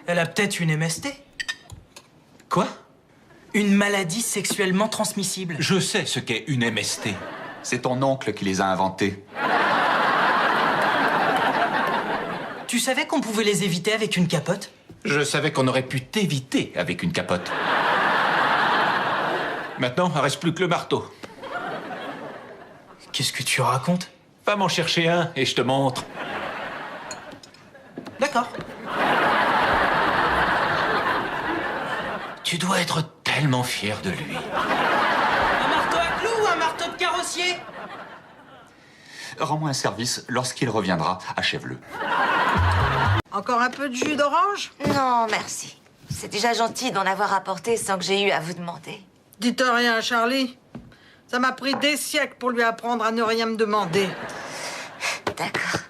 Elle a peut-être une MST. Quoi? Une maladie sexuellement transmissible. Je sais ce qu'est une MST. C'est ton oncle qui les a inventés. Tu savais qu'on pouvait les éviter avec une capote? Je savais qu'on aurait pu t'éviter avec une capote. Maintenant, il ne reste plus que le marteau. Qu'est-ce que tu racontes? Va m'en chercher un et je te montre. D'accord. Tu dois être tellement fier de lui. Un marteau à clous ou un marteau de carrossier? Rends-moi un service. Lorsqu'il reviendra, achève-le. Encore un peu de jus d'orange? Non, merci. C'est déjà gentil d'en avoir apporté sans que j'ai eu à vous demander. Dites rien, Charlie. Ça m'a pris des siècles pour lui apprendre à ne rien me demander. D'accord.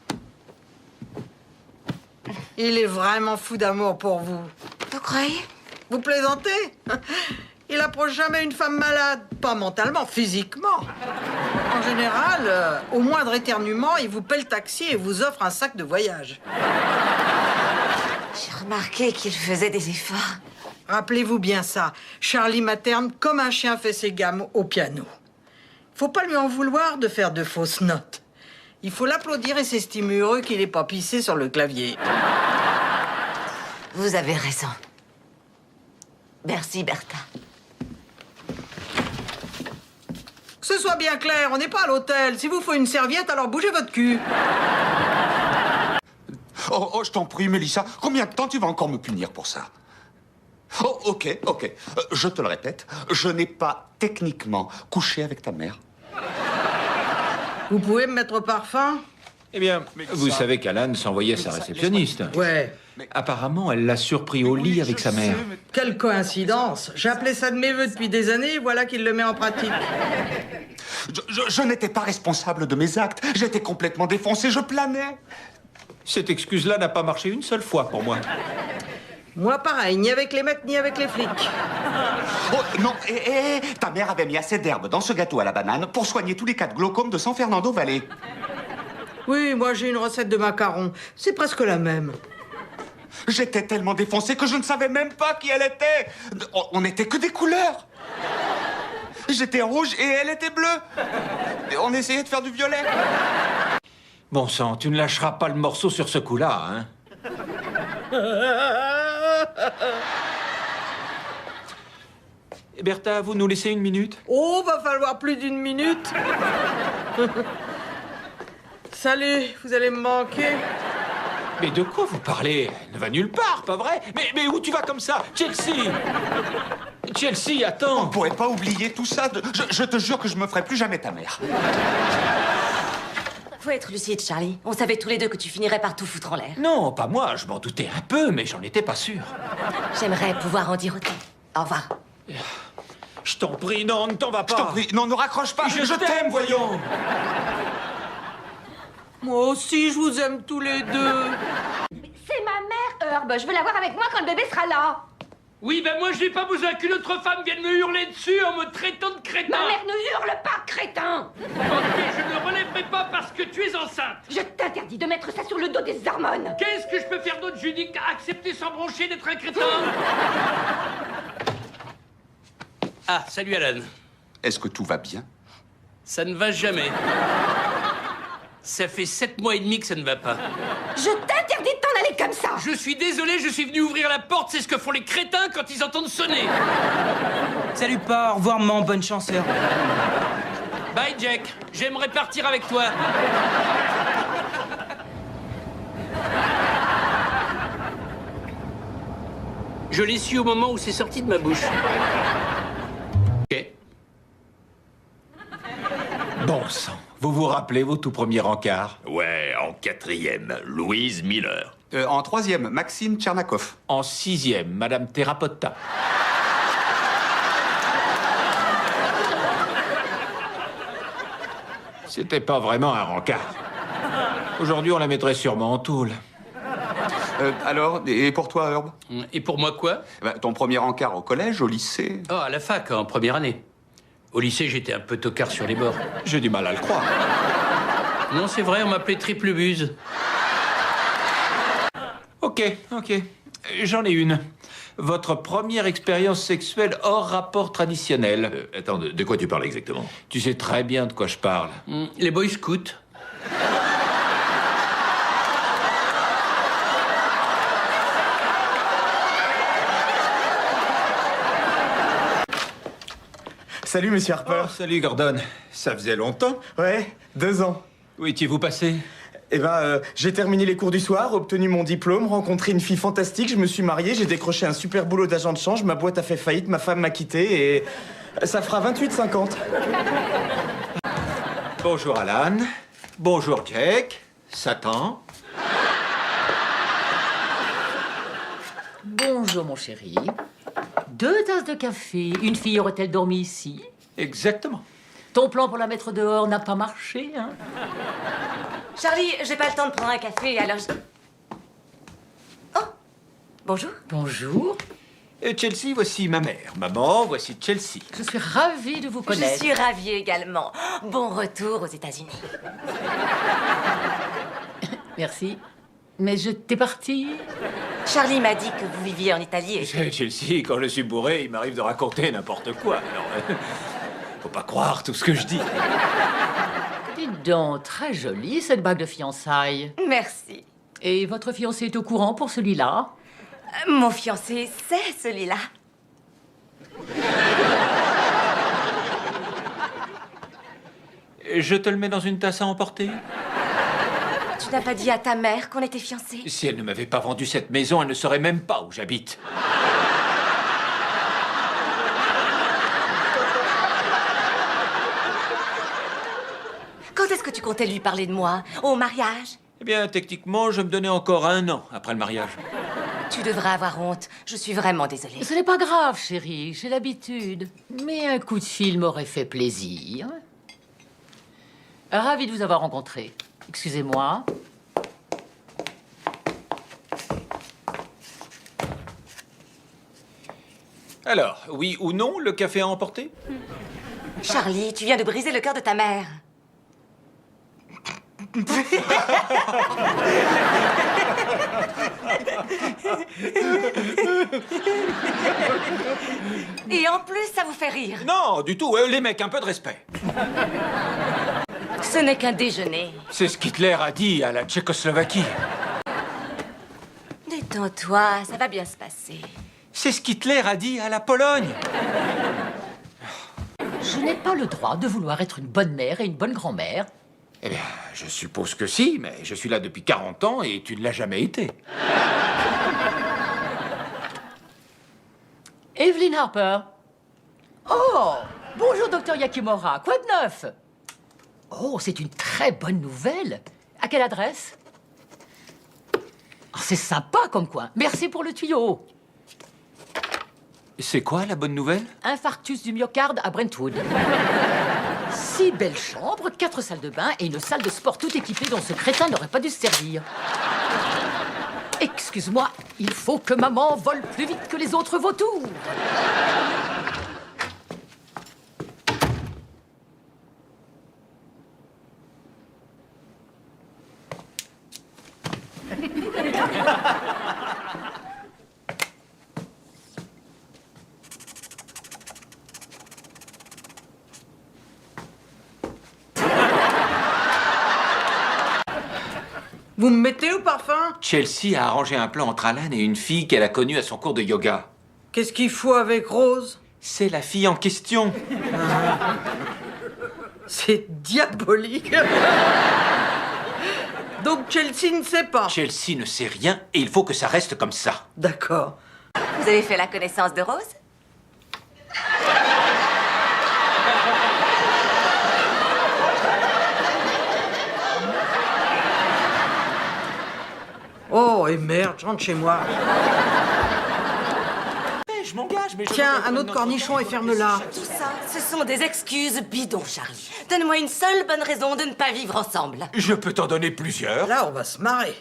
Il est vraiment fou d'amour pour vous. Vous croyez? Vous plaisantez? Il approche jamais une femme malade. Pas mentalement, physiquement. En général, au moindre éternuement, il vous paie le taxi et vous offre un sac de voyage. J'ai remarqué qu'il faisait des efforts. Rappelez-vous bien ça. Charlie materne comme un chien fait ses gammes au piano. Faut pas lui en vouloir de faire de fausses notes. Il faut l'applaudir et s'estimer heureux qu'il ait pas pissé sur le clavier. Vous avez raison. Merci, Bertha. Que ce soit bien clair, on n'est pas à l'hôtel. Si vous faut une serviette, alors bougez votre cul. Oh, je t'en prie, Mélissa. Combien de temps tu vas encore me punir pour ça? Oh, ok. Je te le répète, je n'ai pas techniquement couché avec ta mère. Vous pouvez me mettre au parfum? Eh bien, vous savez qu'Alan s'envoyait sa réceptionniste. Ouais. Apparemment, elle l'a surpris au lit avec sa mère. Quelle coïncidence. J'appelais ça de mes voeux depuis des années, voilà qu'il le met en pratique. Je n'étais pas responsable de mes actes. J'étais complètement défoncé, je planais. Cette excuse-là n'a pas marché une seule fois pour moi. Moi, pareil, ni avec les mecs, ni avec les flics. Oh, non, ta mère avait mis assez d'herbe dans ce gâteau à la banane pour soigner tous les cas de glaucome de San Fernando Valley. Oui, moi, j'ai une recette de macarons. C'est presque la même. J'étais tellement défoncé que je ne savais même pas qui elle était. On n'était que des couleurs. J'étais rouge et elle était bleue. Et on essayait de faire du violet. Bon sang, tu ne lâcheras pas le morceau sur ce coup-là, hein? Bertha, vous nous laissez une minute? Oh, va falloir plus d'une minute. Salut, vous allez me manquer. Mais de quoi vous parlez? Elle ne va nulle part, pas vrai? Mais où tu vas comme ça? Chelsea! Chelsea, On attends! ne pourrait pas oublier tout ça. Je te jure que je me ferai plus jamais ta mère. Faut être lucide, Charlie. On savait tous les deux que tu finirais par tout foutre en l'air. Non, pas moi, je m'en doutais un peu, mais j'en étais pas sûr. J'aimerais pouvoir en dire autant. Au revoir. Je t'en prie, non, ne t'en va pas! Je t'en prie, non, ne raccroche pas. Je t'aime, voyons! Moi aussi, je vous aime tous les deux. C'est ma mère, Herb. Je veux la voir avec moi quand le bébé sera là. Oui, ben moi, je n'ai pas besoin qu'une autre femme vienne me hurler dessus en me traitant de crétin. Ma mère ne hurle pas, crétin. Ok, je ne relèverai pas parce que tu es enceinte. Je t'interdis de mettre ça sur le dos des hormones. Qu'est-ce que je peux faire d'autre, Judy, qu'à accepter sans broncher d'être un crétin? Ah, salut, Alan. Est-ce que tout va bien? Ça ne va jamais. Ça fait 7 mois et demi que ça ne va pas. Je t'interdis de t'en aller comme ça. Je suis désolé, je suis venu ouvrir la porte, c'est ce que font les crétins quand ils entendent sonner. Salut pas, au revoir maman, bonne chance. Bye, Jack. J'aimerais partir avec toi. Je l'ai su au moment où c'est sorti de ma bouche. Ok. Bon sang, vous vous rappelez vos tout premiers rencarts? Ouais, en 4e, Louise Miller. En 3e, Maxime Tchernakov. En 6e, Madame Therapotta. C'était pas vraiment un rencard. Aujourd'hui, on la mettrait sûrement en tôle. Alors, et pour toi, Herb? Et pour moi, quoi? Ton premier encart au collège, au lycée? Oh, à la fac, en première année. Au lycée, j'étais un peu tocard sur les bords. J'ai du mal à le croire. Non, c'est vrai, on m'appelait Triple Buse. Ok. J'en ai une. Votre première expérience sexuelle hors rapport traditionnel. Attends, de quoi tu parles exactement? Tu sais très bien de quoi je parle. Les Boy Scouts. Salut, monsieur Harper. Oh, salut Gordon. Ça faisait longtemps? Ouais, 2 ans. Où étiez-vous passé? J'ai terminé les cours du soir, obtenu mon diplôme, rencontré une fille fantastique, je me suis marié, j'ai décroché un super boulot d'agent de change, ma boîte a fait faillite, ma femme m'a quitté et ça fera 28,50. Bonjour Alan. Bonjour Jake. Satan. Bonjour, mon chéri. 2 tasses de café. Une fille aurait-elle dormi ici? Exactement. Ton plan pour la mettre dehors n'a pas marché, hein? Charlie, j'ai pas le temps de prendre un café, alors je... Oh, bonjour. Bonjour. Chelsea, voici ma mère. Maman, voici Chelsea. Je suis ravie de vous Je connaître. suis ravie également. Bon retour aux États-Unis. Merci. Mais je t'ai parti. Charlie m'a dit que vous viviez en Italie et... Chelsea, quand je suis bourré, il m'arrive de raconter n'importe quoi. Alors, faut pas croire tout ce que je dis. Dites donc, très jolie cette bague de fiançailles. Merci. Et votre fiancé est au courant pour celui-là? Mon fiancé, c'est celui-là. Je te le mets dans une tasse à emporter? Tu n'as pas dit à ta mère qu'on était fiancés? Si elle ne m'avait pas vendu cette maison, elle ne saurait même pas où j'habite. Quand est-ce que tu comptais lui parler de moi? Au mariage? Eh bien, techniquement, je me donnais encore 1 an après le mariage. Tu devrais avoir honte. Je suis vraiment désolée. Ce n'est pas grave, chérie, j'ai l'habitude. Mais un coup de fil m'aurait fait plaisir. Ravi de vous avoir rencontré. Excusez-moi. Alors, oui ou non, le café à emporter? Charlie, tu viens de briser le cœur de ta mère. Et en plus, ça vous fait rire. Non, du tout. Les mecs, un peu de respect. Ce n'est qu'un déjeuner. C'est ce qu'Hitler a dit à la Tchécoslovaquie. Détends-toi, ça va bien se passer. C'est ce qu'Hitler a dit à la Pologne. Je n'ai pas le droit de vouloir être une bonne mère et une bonne grand-mère. Eh bien, je suppose que si, mais je suis là depuis 40 ans et tu ne l'as jamais été. Evelyn Harper. Oh, bonjour, docteur Yakimura. Quoi de neuf? Oh, c'est une très bonne nouvelle. À quelle adresse? Oh, c'est sympa comme coin. Merci pour le tuyau. C'est quoi la bonne nouvelle? Infarctus du myocarde à Brentwood. 6 belles chambres, 4 salles de bain et une salle de sport tout équipée dont ce crétin n'aurait pas dû se servir. Excuse-moi, il faut que maman vole plus vite que les autres vautours. Vous me mettez au parfum? Chelsea a arrangé un plan entre Alan et une fille qu'elle a connue à son cours de yoga. Qu'est-ce qu'il faut avec Rose? C'est la fille en question. C'est diabolique. Donc Chelsea ne sait pas. Chelsea ne sait rien et il faut que ça reste comme ça. D'accord. Vous avez fait la connaissance de Rose? Oh, et merde, je rentre chez moi. Mais je m'engage, mais je... Tiens, un autre cornichon et ferme-la. Tout ça, ce sont des excuses bidons, Charlie. Donne-moi une seule bonne raison de ne pas vivre ensemble. Je peux t'en donner plusieurs. Là, on va se marrer.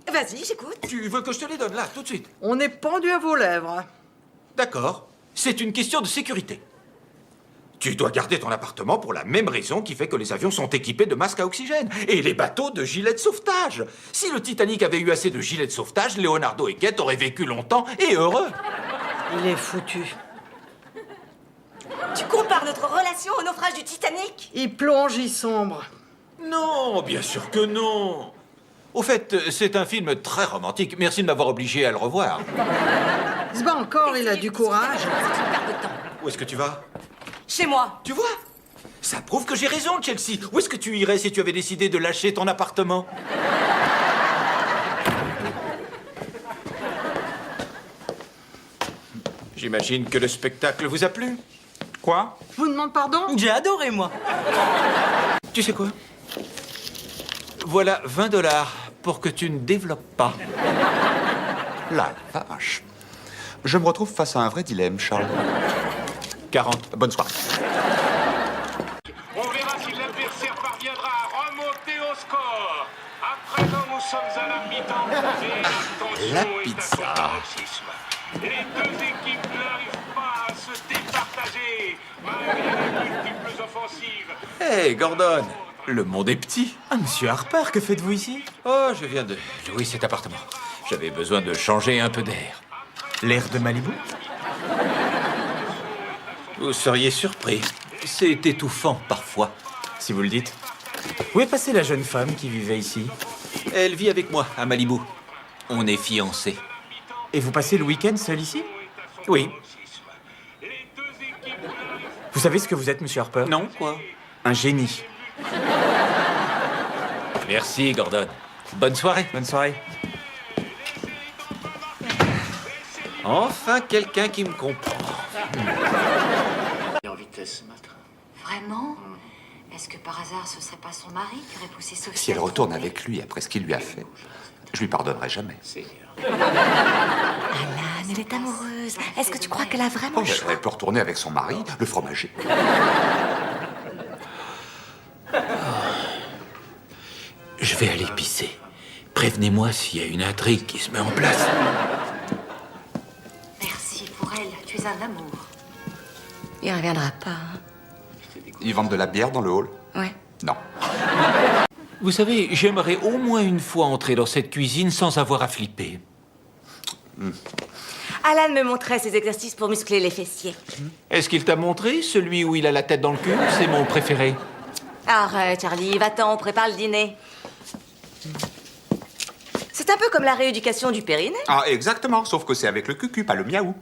Vas-y, j'écoute. Tu veux que je te les donne là, tout de suite? On est pendu à vos lèvres. D'accord. C'est une question de sécurité. Tu dois garder ton appartement pour la même raison qui fait que les avions sont équipés de masques à oxygène et les bateaux de gilets de sauvetage. Si le Titanic avait eu assez de gilets de sauvetage, Leonardo et Kate auraient vécu longtemps et heureux. Il est foutu. Tu compares notre relation au naufrage du Titanic? Il plonge, il sombre. Non, bien sûr que non. Au fait, c'est un film très romantique. Merci de m'avoir obligé à le revoir. Il se bat encore, il a du courage. C'est une perte de temps. Où est-ce que tu vas? Chez moi. Tu vois? Ça prouve que j'ai raison, Chelsea. Où est-ce que tu irais si tu avais décidé de lâcher ton appartement? J'imagine que le spectacle vous a plu. Quoi? Je vous demande pardon? J'ai adoré, moi. Tu sais quoi? Voilà 20 $ pour que tu ne développes pas. La vache. Je me retrouve face à un vrai dilemme, Charles. 40. Bonne soirée. On verra si l'adversaire parviendra à remonter au score. À présent, nous sommes à la mi-temps. Et attention, La est pizza. un paroxysme. Les deux équipes n'arrivent pas à se départager, malgré les multiples offensives. Hé, Gordon, le monde est petit. Ah, monsieur Harper, que faites-vous ici? Oh, je viens de louer cet appartement. J'avais besoin de changer un peu d'air. L'air de Malibu? Vous seriez surpris. C'est étouffant parfois. Si vous le dites. Où est passée la jeune femme qui vivait ici? Elle vit avec moi à Malibu. On est fiancés. Et vous passez le week-end seul ici? Oui. Vous savez ce que vous êtes, monsieur Harper? Non, quoi? Un génie. Merci, Gordon. Bonne soirée. Bonne soirée. Enfin, quelqu'un qui me comprend. En vitesse ce matin. Vraiment? Est-ce que par hasard ce serait pas son mari qui aurait poussé Sophie? Si elle retourne avec lui après ce qu'il lui a fait, je lui pardonnerai jamais. Alan, elle est amoureuse. Est-ce que tu crois qu'elle a vraiment le choix? Elle peut retourner avec son mari, le fromager. Je vais aller pisser. Prévenez-moi s'il y a une intrigue qui se met en place. Merci pour elle, tu es un amour. Il reviendra pas, hein? Ils vendent de la bière dans le hall? Ouais. Non. Vous savez, j'aimerais au moins une fois entrer dans cette cuisine sans avoir à flipper. Alan me montrait ses exercices pour muscler les fessiers. Est-ce qu'il t'a montré celui où il a la tête dans le cul? C'est mon préféré. Arrête, Charlie, va-t'en, on prépare le dîner. C'est un peu comme la rééducation du périnée. Ah, exactement, sauf que c'est avec le cucu, pas le miaou.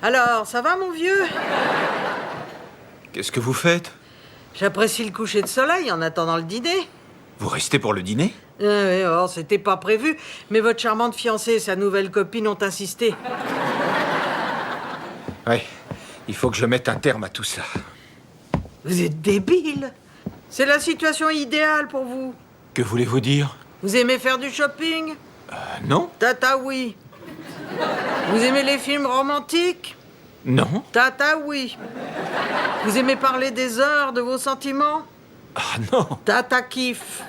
Alors, ça va, mon vieux? Qu'est-ce que vous faites? J'apprécie le coucher de soleil en attendant le dîner. Vous restez pour le dîner? Oh, c'était pas prévu, mais votre charmante fiancée et sa nouvelle copine ont insisté. Oui, il faut que je mette un terme à tout ça. Vous êtes débile. C'est la situation idéale pour vous. Que voulez-vous dire? Vous aimez faire du shopping? Non? Tata, oui. Vous aimez les films romantiques? Non? Tata, oui. Vous aimez parler des heures, de vos sentiments? Ah non! Tata kiffe.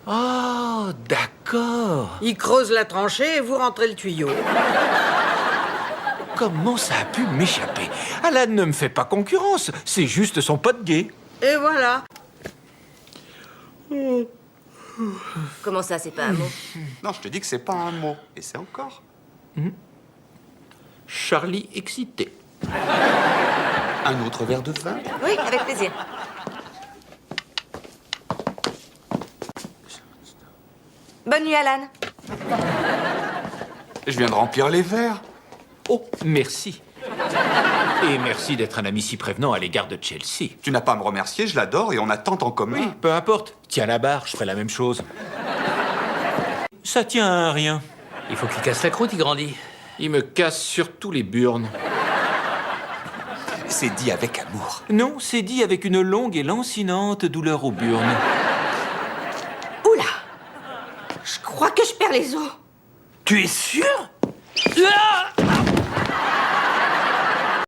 Oh, d'accord. Il creuse la tranchée et vous rentrez le tuyau. Comment ça a pu m'échapper? Alan ne me fait pas concurrence, c'est juste son pote gay. Et voilà. Comment ça, c'est pas un mot? Non, je te dis que c'est pas un mot. Et c'est encore. Charlie excité. Un autre verre de vin? Oui, avec plaisir. Bonne nuit, Alan. Je viens de remplir les verres. Oh, merci. Et merci d'être un ami si prévenant à l'égard de Chelsea. Tu n'as pas à me remercier, je l'adore et on a tant en commun. Oui, peu importe. Tiens la barre, je ferai la même chose. Ça tient à rien. Il faut qu'il casse la croûte, il grandit. Il me casse surtout les burnes. C'est dit avec amour. Non, c'est dit avec une longue et lancinante douleur aux burnes. Oula! Je crois que je perds les os. Tu es sûr? Ah!